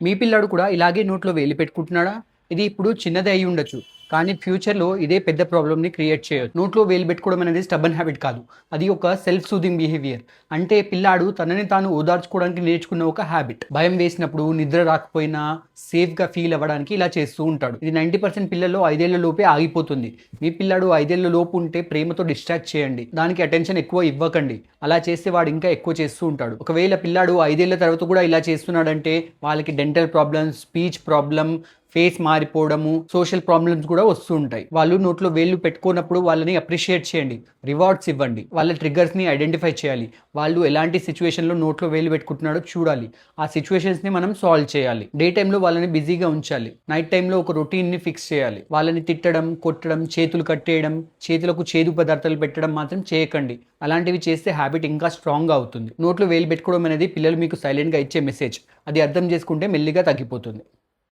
మీ పిల్లాడు కూడా ఇలాగే నోట్లో వేలు పెట్టుకుంటున్నాడా? ఇది ఇప్పుడు చిన్నదే అయ్యి ఉండొచ్చు. కానీ ఫ్యూచర్‌లో ఇదే పెద్ద ప్రాబ్లమ్‌ని క్రియేట్ చేయొచ్చు. నోట్లో వేలు పెట్టుకోవడం అనేది స్టబర్న్ హ్యాబిట్ కాదు. అది ఒక సెల్ఫ్ సూదింగ్ బిహేవియర్. అంటే పిల్లాడు తనని తాను ఓదార్చుకోవడానికి నేర్చుకున్న ఒక హ్యాబిట్. భయం వేసినప్పుడు, నిద్ర రాకపోయినా సేఫ్‌గా ఫీల్ అవ్వడానికి ఇలా చేస్తూ ఉంటాడు. ఇది 90% పిల్లల్లో 5 ఏళ్ల లోపే ఆగిపోతుంది. మీ పిల్లాడు 5 ఏళ్ల లోపు ఉంటే ప్రేమతో డిస్ట్రాక్ట్ చేయండి. దానికి అటెన్షన్ ఎక్కువ ఇవ్వకండి. అలా చేస్తే వాడు ఇంకా ఎక్కువ చేస్తూ ఉంటాడు. ఒకవేళ పిల్లాడు 5 ఏళ్ల తర్వాత కూడా ఇలా చేస్తున్నాడంటే వాళ్ళకి dental problems, speech problem, face మారిపోవడము, సోషల్ ప్రాబ్లమ్స్ కూడా వస్తూ ఉంటాయి. వాళ్ళు నోట్లో వేళ్ళు పెట్టుకున్నప్పుడు వాళ్ళని అప్రిషియేట్ చేయండి, రివార్డ్స్ ఇవ్వండి, వాళ్ళ ట్రిగ్గర్స్ని ఐడెంటిఫై చేయాలి. వాళ్ళు ఎలాంటి సిచ్యువేషన్లో నోట్లో వేలు పెట్టుకుంటున్నాడో చూడాలి. ఆ సిచ్యువేషన్స్ని మనం సాల్వ్ చేయాలి. డే టైంలో వాళ్ళని బిజీగా ఉంచాలి. నైట్ టైంలో ఒక రొటీన్ని ఫిక్స్ చేయాలి. వాళ్ళని తిట్టడం, కొట్టడం, చేతులు కట్టేయడం, చేతులకు చేదు పదార్థాలు పెట్టడం మాత్రం చేయకండి. అలాంటివి చేస్తే హ్యాబిట్ ఇంకా స్ట్రాంగ్గా అవుతుంది. నోట్లో వేలు పెట్టుకోవడం అనేది పిల్లలు మీకు సైలెంట్గా ఇచ్చే మెసేజ్. అది అర్థం చేసుకుంటే మెల్లిగా తగ్గిపోతుంది.